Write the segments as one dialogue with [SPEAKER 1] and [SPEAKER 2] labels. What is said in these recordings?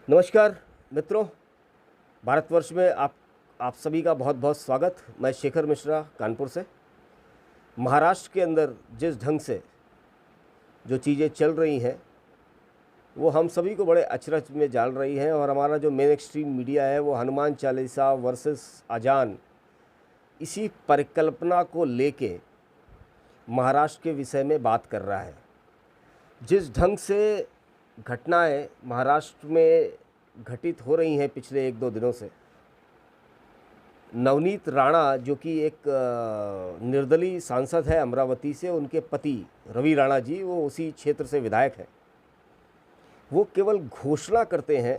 [SPEAKER 1] नमस्कार मित्रों, भारतवर्ष में आप सभी का बहुत बहुत स्वागत। मैं शेखर मिश्रा कानपुर से। महाराष्ट्र के अंदर जिस ढंग से जो चीज़ें चल रही हैं वो हम सभी को बड़े अचरज में डाल रही हैं, और हमारा जो मेन स्ट्रीम मीडिया है वो हनुमान चालीसा वर्सेस अजान इसी परिकल्पना को लेके महाराष्ट्र के विषय में बात कर रहा है। जिस ढंग से घटनाएं महाराष्ट्र में घटित हो रही हैं पिछले एक दो दिनों से, नवनीत राणा जो कि एक निर्दलीय सांसद है अमरावती से, उनके पति रवि राणा जी, वो उसी क्षेत्र से विधायक हैं, वो केवल घोषणा करते हैं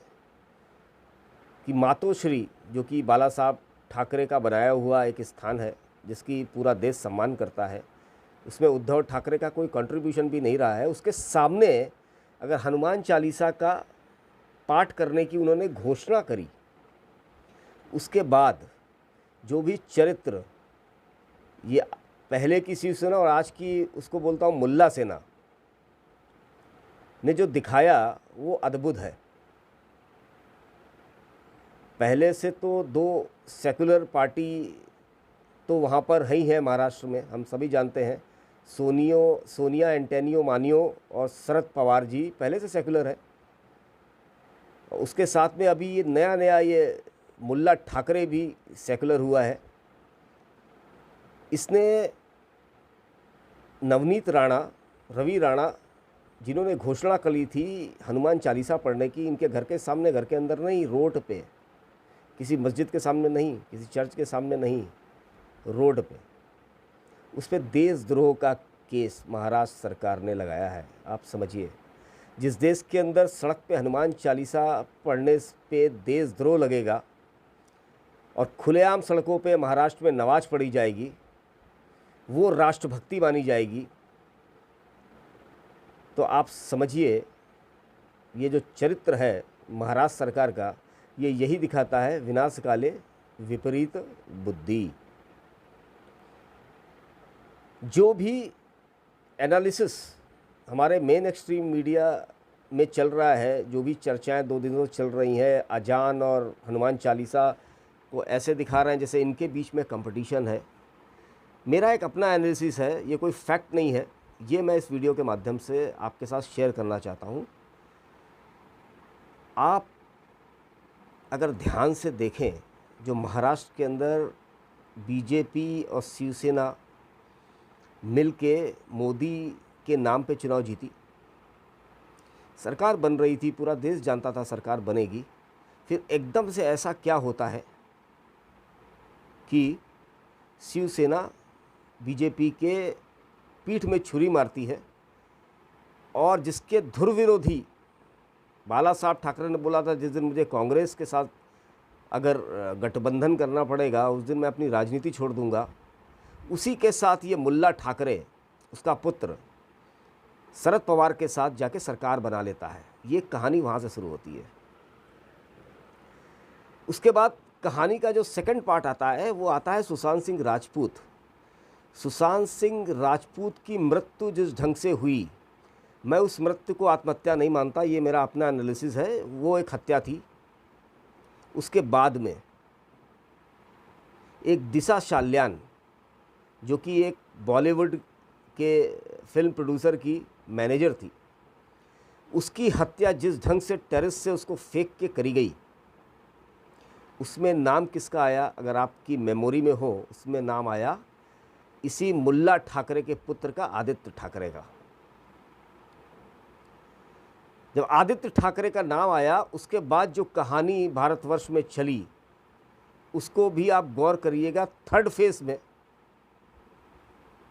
[SPEAKER 1] कि मातोश्री, जो कि बाला साहब ठाकरे का बनाया हुआ एक स्थान है जिसकी पूरा देश सम्मान करता है, उसमें उद्धव ठाकरे का कोई कंट्रीब्यूशन भी नहीं रहा है, उसके सामने अगर हनुमान चालीसा का पाठ करने की उन्होंने घोषणा करी, उसके बाद जो भी चरित्र ये पहले की शिवसेना और आज की, उसको बोलता हूँ मुल्ला सेना, ने जो दिखाया वो अद्भुत है। पहले से तो दो सेकुलर पार्टी तो वहाँ पर है ही है महाराष्ट्र में, हम सभी जानते हैं। सोनिया एंटेनियो मानियो और शरद पवार जी पहले से सेकुलर है। उसके साथ में अभी ये नया ये मुल्ला ठाकरे भी सेकुलर हुआ है। इसने नवनीत राणा, रवि राणा, जिन्होंने घोषणा करी थी हनुमान चालीसा पढ़ने की, इनके घर के सामने, घर के अंदर नहीं, रोड पे, किसी मस्जिद के सामने नहीं, किसी चर्च के सामने नहीं, रोड पे, उस पर देशद्रोह का केस महाराष्ट्र सरकार ने लगाया है। आप समझिए, जिस देश के अंदर सड़क पे हनुमान चालीसा पढ़ने पे देशद्रोह लगेगा और खुलेआम सड़कों पे महाराष्ट्र में नमाज पढ़ी जाएगी, वो राष्ट्रभक्ति मानी जाएगी, तो आप समझिए ये जो चरित्र है महाराष्ट्र सरकार का, ये यही दिखाता है विनाश काले विपरीत बुद्धि। जो भी एनालिसिस हमारे मेन एक्सट्रीम मीडिया में चल रहा है, जो भी चर्चाएं 2 दिनों से चल रही हैं, अजान और हनुमान चालीसा को ऐसे दिखा रहे हैं जैसे इनके बीच में कंपटीशन है। मेरा एक अपना एनालिसिस है, ये कोई फैक्ट नहीं है, ये मैं इस वीडियो के माध्यम से आपके साथ शेयर करना चाहता हूँ। आप अगर ध्यान से देखें, जो महाराष्ट्र के अंदर बीजेपी और शिवसेना मिल के मोदी के नाम पे चुनाव जीती, सरकार बन रही थी, पूरा देश जानता था सरकार बनेगी, फिर एकदम से ऐसा क्या होता है कि शिवसेना बीजेपी के पीठ में छुरी मारती है, और जिसके धुर विरोधी बाला साहब ठाकरे ने बोला था जिस दिन मुझे कांग्रेस के साथ अगर गठबंधन करना पड़ेगा उस दिन मैं अपनी राजनीति छोड़ दूंगा, उसी के साथ ये मुल्ला ठाकरे, उसका पुत्र शरद पवार के साथ जाके सरकार बना लेता है। ये कहानी वहाँ से शुरू होती है। उसके बाद कहानी का जो सेकंड पार्ट आता है वो आता है सुशांत सिंह राजपूत। सुशांत सिंह राजपूत की मृत्यु जिस ढंग से हुई, मैं उस मृत्यु को आत्महत्या नहीं मानता, ये मेरा अपना एनालिसिस है, वो एक हत्या थी। उसके बाद में एक दिशा साल्यान, जो कि एक बॉलीवुड के फिल्म प्रोड्यूसर की मैनेजर थी, उसकी हत्या जिस ढंग से टेरेस से उसको फेंक के करी गई, उसमें नाम किसका आया अगर आपकी मेमोरी में हो, उसमें नाम आया इसी मुल्ला ठाकरे के पुत्र का, आदित्य ठाकरे का। जब आदित्य ठाकरे का नाम आया, उसके बाद जो कहानी भारतवर्ष में चली उसको भी आप गौर करिएगा। थर्ड फेज में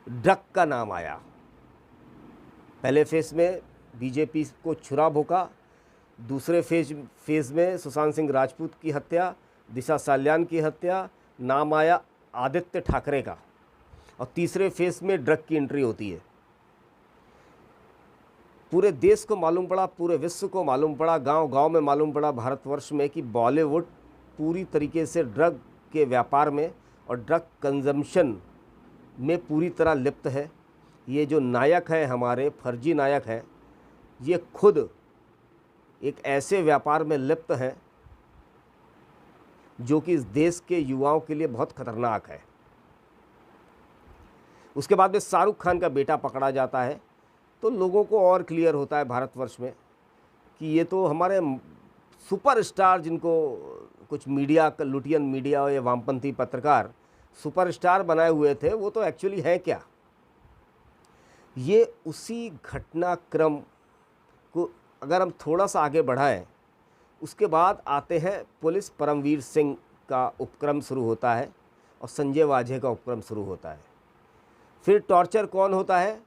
[SPEAKER 1] ड्रग का नाम आया। पहले फेज में बीजेपी को छुरा भोंका, दूसरे फेज में सुशांत सिंह राजपूत की हत्या, दिशा साल्यान की हत्या, नाम आया आदित्य ठाकरे का, और तीसरे फेज में ड्रग की एंट्री होती है। पूरे देश को मालूम पड़ा, पूरे विश्व को मालूम पड़ा, गांव-गांव में मालूम पड़ा भारतवर्ष में कि बॉलीवुड पूरी तरीके से ड्रग के व्यापार में और ड्रग कंजम्पशन में पूरी तरह लिप्त है। ये जो नायक है, हमारे फर्जी नायक है, ये खुद एक ऐसे व्यापार में लिप्त हैं जो कि इस देश के युवाओं के लिए बहुत खतरनाक है। उसके बाद में शाहरुख खान का बेटा पकड़ा जाता है, तो लोगों को और क्लियर होता है भारतवर्ष में कि ये तो हमारे सुपरस्टार, जिनको कुछ मीडिया, लुटियन मीडिया या वामपंथी पत्रकार सुपरस्टार बनाए हुए थे, वो तो एक्चुअली है क्या। ये उसी घटनाक्रम को अगर हम थोड़ा सा आगे बढ़ाएं, उसके बाद आते हैं पुलिस परमवीर सिंह का उपक्रम शुरू होता है और संजय वाझे का उपक्रम शुरू होता है। फिर टॉर्चर कौन होता है,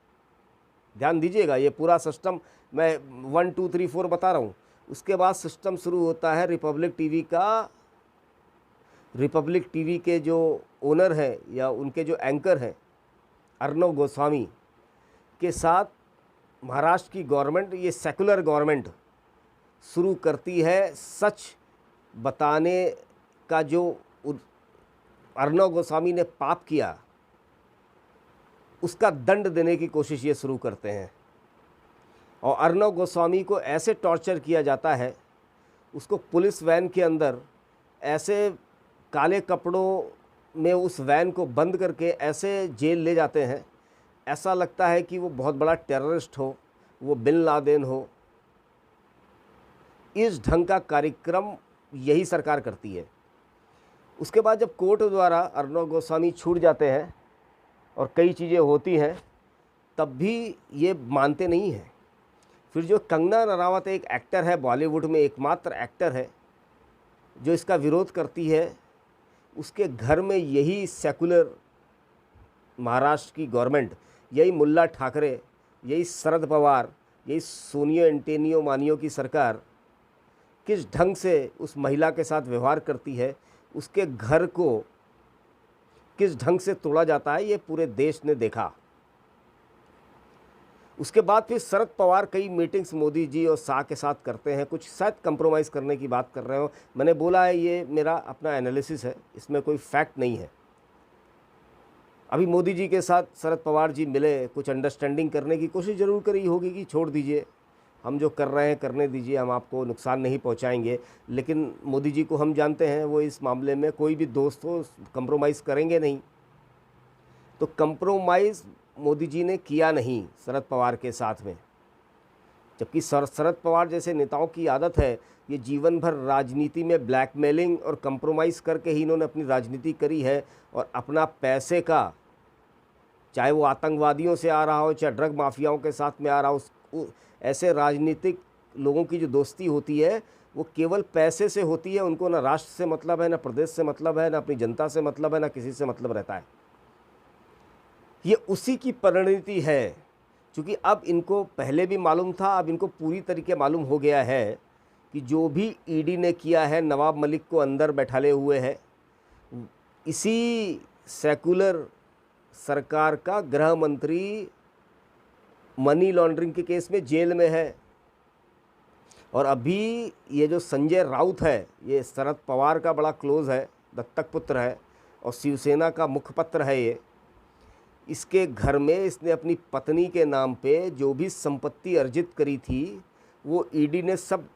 [SPEAKER 1] ध्यान दीजिएगा, ये पूरा सिस्टम मैं 1 2 3 4 बता रहा हूँ। उसके बाद सिस्टम शुरू होता है रिपब्लिक टीवी का। रिपब्लिक टीवी के जो ओनर हैं या उनके जो एंकर हैं अर्णव गोस्वामी के साथ महाराष्ट्र की गवर्नमेंट, ये सेकुलर गवर्नमेंट शुरू करती है सच बताने का। जो अर्णव गोस्वामी ने पाप किया उसका दंड देने की कोशिश ये शुरू करते हैं। और अर्णव गोस्वामी को ऐसे टॉर्चर किया जाता है, उसको पुलिस वैन के अंदर ऐसे काले कपड़ों में उस वैन को बंद करके ऐसे जेल ले जाते हैं, ऐसा लगता है कि वो बहुत बड़ा टेररिस्ट हो, वो बिन लादेन हो। इस ढंग का कार्यक्रम यही सरकार करती है। उसके बाद जब कोर्ट द्वारा अर्णव गोस्वामी छूट जाते हैं और कई चीज़ें होती हैं, तब भी ये मानते नहीं हैं। फिर जो कंगना रनावत एक एक्टर है, बॉलीवुड में एकमात्र एक्टर है जो इसका विरोध करती है, उसके घर में यही सेकुलर महाराष्ट्र की गवर्नमेंट, यही मुल्ला ठाकरे, यही शरद पवार, यही सोनिया एंटेनियो मानियो की सरकार किस ढंग से उस महिला के साथ व्यवहार करती है, उसके घर को किस ढंग से तोड़ा जाता है, ये पूरे देश ने देखा। उसके बाद फिर शरद पवार कई मीटिंग्स मोदी जी और शाह के साथ करते हैं, कुछ शायद कंप्रोमाइज़ करने की बात कर रहे हो। मैंने बोला है ये मेरा अपना एनालिसिस है, इसमें कोई फैक्ट नहीं है। अभी मोदी जी के साथ शरद पवार जी मिले, कुछ अंडरस्टैंडिंग करने की कोशिश ज़रूर करी होगी कि छोड़ दीजिए, हम जो कर रहे हैं करने दीजिए, हम आपको नुकसान नहीं पहुंचाएंगे। लेकिन मोदी जी को हम जानते हैं, वो इस मामले में कोई भी दोस्त हो कंप्रोमाइज़ करेंगे नहीं। तो कंप्रोमाइज़ मोदी जी ने किया नहीं शरद पवार के साथ में, जबकि शरद पवार जैसे नेताओं की आदत है, ये जीवन भर राजनीति में ब्लैकमेलिंग और कंप्रोमाइज़ करके ही इन्होंने अपनी राजनीति करी है। और अपना पैसे का, चाहे वो आतंकवादियों से आ रहा हो, चाहे ड्रग माफियाओं के साथ में आ रहा हो, ऐसे राजनीतिक लोगों की जो दोस्ती होती है वो केवल पैसे से होती है। उनको ना राष्ट्र से मतलब है, ना प्रदेश से मतलब है, ना अपनी जनता से मतलब है, ना किसी से मतलब रहता है। ये उसी की परिणति है, क्योंकि अब इनको पहले भी मालूम था, अब इनको पूरी तरीके मालूम हो गया है कि जो भी ईडी ने किया है, नवाब मलिक को अंदर बैठाले हुए है, इसी सेकुलर सरकार का गृह मंत्री मनी लॉन्ड्रिंग के केस में जेल में है। और अभी ये जो संजय राउत है, ये शरद पवार का बड़ा क्लोज है, दत्तक पुत्र है और शिवसेना का मुखपत्र है। ये इसके घर में इसने अपनी पत्नी के नाम पे जो भी संपत्ति अर्जित करी थी, वो ईडी ने सब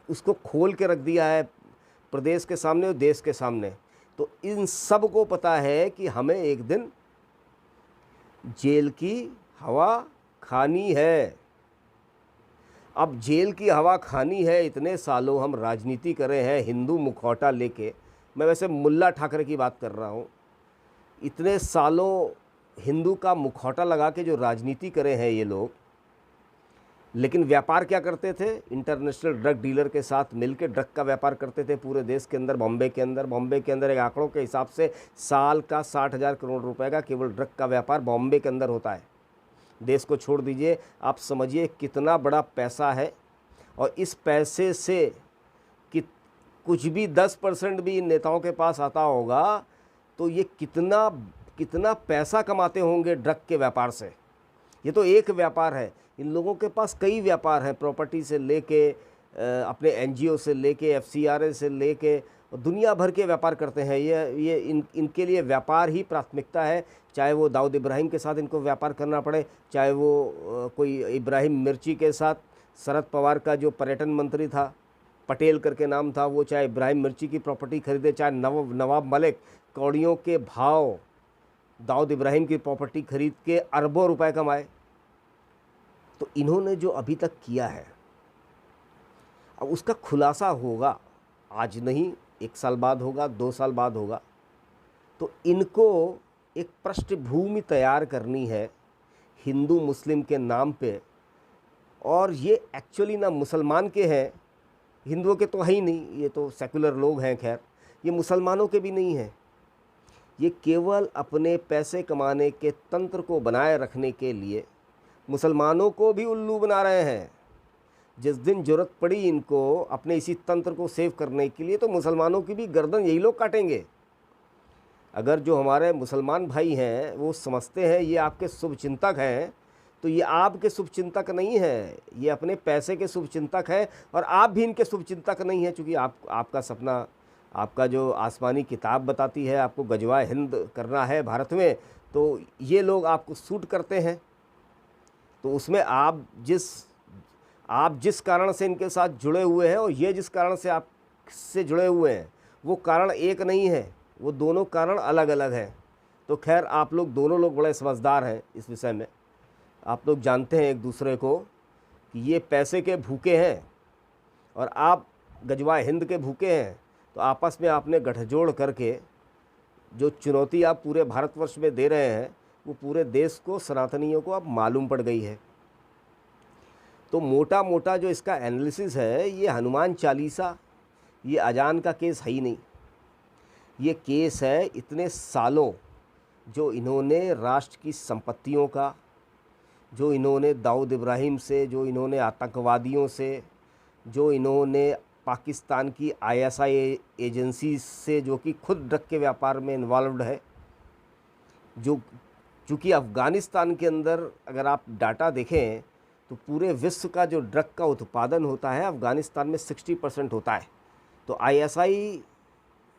[SPEAKER 1] उसको खोल के रख दिया है प्रदेश के सामने और देश के सामने। तो इन सब को पता है कि हमें एक दिन जेल की हवा खानी है। अब जेल की हवा खानी है, इतने सालों हम राजनीति कर रहे हैं हिंदू मुखौटा लेके, मैं वैसे मुल्ला ठाकरे की बात कर रहा हूँ, इतने सालों हिंदू का मुखौटा लगा के जो राजनीति करे हैं ये लोग, लेकिन व्यापार क्या करते थे, इंटरनेशनल ड्रग डीलर के साथ मिलकर ड्रग का व्यापार करते थे पूरे देश के अंदर। बॉम्बे के अंदर एक आंकड़ों के हिसाब से साल का 60,000 करोड़ रुपए का केवल ड्रग का व्यापार बॉम्बे के अंदर होता है। देश को छोड़ दीजिए, आप समझिए कितना बड़ा पैसा है। और इस पैसे से कि कुछ भी 10% भी इन नेताओं के पास आता होगा तो ये कितना पैसा कमाते होंगे ड्रग के व्यापार से। ये तो एक व्यापार है, इन लोगों के पास कई व्यापार हैं, प्रॉपर्टी से लेके अपने एनजीओ से लेके एफसीआरए से लेके दुनिया भर के व्यापार करते हैं। ये इनके लिए व्यापार ही प्राथमिकता है, चाहे वो दाऊद इब्राहिम के साथ इनको व्यापार करना पड़े, चाहे वो कोई इब्राहिम मिर्ची के साथ शरद पवार का जो पर्यटन मंत्री था, पटेल करके नाम था, वो चाहे इब्राहिम मिर्ची की प्रॉपर्टी खरीदे, चाहे नवाब मलिक कौड़ियों के भाव दाऊद इब्राहिम की प्रॉपर्टी खरीद के अरबों रुपए कमाए। तो इन्होंने जो अभी तक किया है, अब उसका खुलासा होगा, आज नहीं 1 साल बाद होगा, 2 साल बाद होगा। तो इनको एक पृष्ठभूमि तैयार करनी है हिंदू मुस्लिम के नाम पे, और ये एक्चुअली ना मुसलमान के हैं, हिंदुओं के तो है ही नहीं, ये तो सेकुलर लोग हैं, खैर ये मुसलमानों के भी नहीं हैं। ये केवल अपने पैसे कमाने के तंत्र को बनाए रखने के लिए मुसलमानों को भी उल्लू बना रहे हैं। जिस दिन ज़रूरत पड़ी इनको अपने इसी तंत्र को सेव करने के लिए, तो मुसलमानों की भी गर्दन यही लोग काटेंगे। अगर जो हमारे मुसलमान भाई हैं वो समझते हैं ये आपके शुभचिंतक हैं, तो ये आपके शुभचिंतक नहीं हैं, ये अपने पैसे के शुभचिंतक हैं, और आप भी इनके शुभचिंतक नहीं हैं। चूँकि आपका सपना, आपका जो आसमानी किताब बताती है आपको गजवाए हिंद करना है भारत में, तो ये लोग आपको सूट करते हैं। तो उसमें आप जिस कारण से इनके साथ जुड़े हुए हैं और ये जिस कारण से आपसे जुड़े हुए हैं, वो कारण एक नहीं है, वो दोनों कारण अलग अलग हैं। तो खैर आप लोग दोनों लोग बड़े समझदार हैं इस विषय में, आप लोग जानते हैं एक दूसरे को कि ये पैसे के भूखे हैं और आप गजवाए हिंद के भूखे हैं। तो आपस में आपने गठजोड़ करके जो चुनौती आप पूरे भारतवर्ष में दे रहे हैं, वो पूरे देश को, सनातनियों को अब मालूम पड़ गई है। तो मोटा मोटा जो इसका एनालिसिस है, ये हनुमान चालीसा, ये अजान का केस है ही नहीं। ये केस है इतने सालों जो इन्होंने राष्ट्र की संपत्तियों का, जो इन्होंने दाऊद इब्राहिम से, जो इन्होंने आतंकवादियों से, जो इन्होंने पाकिस्तान की ISI एजेंसी से, जो कि खुद ड्रग के व्यापार में इन्वॉल्व्ड है, जो चूँकि अफ़गानिस्तान के अंदर अगर आप डाटा देखें तो पूरे विश्व का जो ड्रग का उत्पादन होता है अफ़गानिस्तान में 60% होता है। तो ISI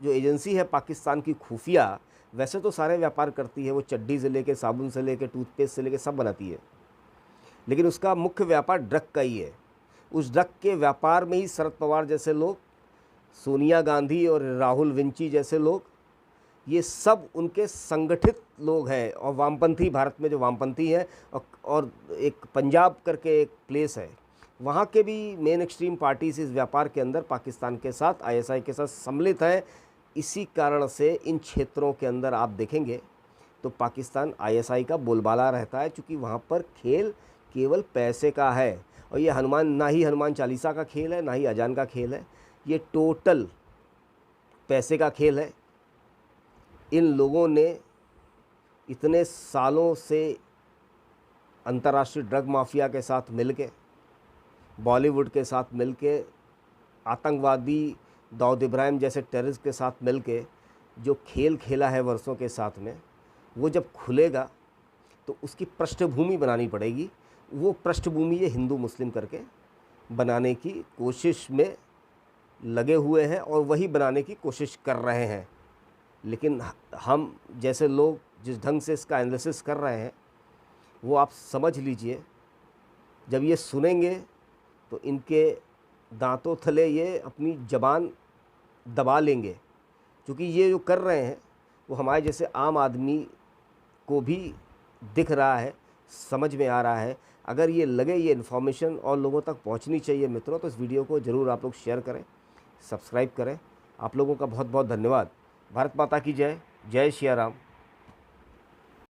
[SPEAKER 1] जो एजेंसी है पाकिस्तान की खुफिया, वैसे तो सारे व्यापार करती है, वो चड्डी से लेके साबुन से लेके टूथपेस्ट से लेके सब बनाती है, लेकिन उसका मुख्य व्यापार ड्रग का ही है। उस ड्रग के व्यापार में ही शरद पवार जैसे लोग, सोनिया गांधी और राहुल विंची जैसे लोग, ये सब उनके संगठित लोग हैं। और वामपंथी, भारत में जो वामपंथी है, और एक पंजाब करके एक प्लेस है, वहाँ के भी मेन एक्सट्रीम पार्टीज इस व्यापार के अंदर पाकिस्तान के साथ, ISI के साथ सम्मिलित हैं। इसी कारण से इन क्षेत्रों के अंदर आप देखेंगे तो पाकिस्तान ISI का बोलबाला रहता है, क्योंकि वहाँ पर खेल केवल पैसे का है। और ये ना ही हनुमान चालीसा का खेल है, ना ही अजान का खेल है, ये टोटल पैसे का खेल है। इन लोगों ने इतने सालों से अंतर्राष्ट्रीय ड्रग माफिया के साथ मिलके, बॉलीवुड के साथ मिलके, आतंकवादी दाऊद इब्राहिम जैसे टेररिस्ट के साथ मिलके जो खेल खेला है वर्षों के साथ में, वो जब खुलेगा तो उसकी पृष्ठभूमि बनानी पड़ेगी। वो पृष्ठभूमि ये हिंदू मुस्लिम करके बनाने की कोशिश में लगे हुए हैं और वही बनाने की कोशिश कर रहे हैं। लेकिन हम जैसे लोग जिस ढंग से इसका एनालिसिस कर रहे हैं, वो आप समझ लीजिए, जब ये सुनेंगे तो इनके दांतों तले ये अपनी ज़बान दबा लेंगे, क्योंकि ये जो कर रहे हैं वो हमारे जैसे आम आदमी को भी दिख रहा है, समझ में आ रहा है। अगर ये लगे ये इन्फॉर्मेशन और लोगों तक पहुंचनी चाहिए मित्रों, तो इस वीडियो को ज़रूर आप लोग शेयर करें, सब्सक्राइब करें। आप लोगों का बहुत बहुत धन्यवाद। भारत माता की जय। जय श्री राम।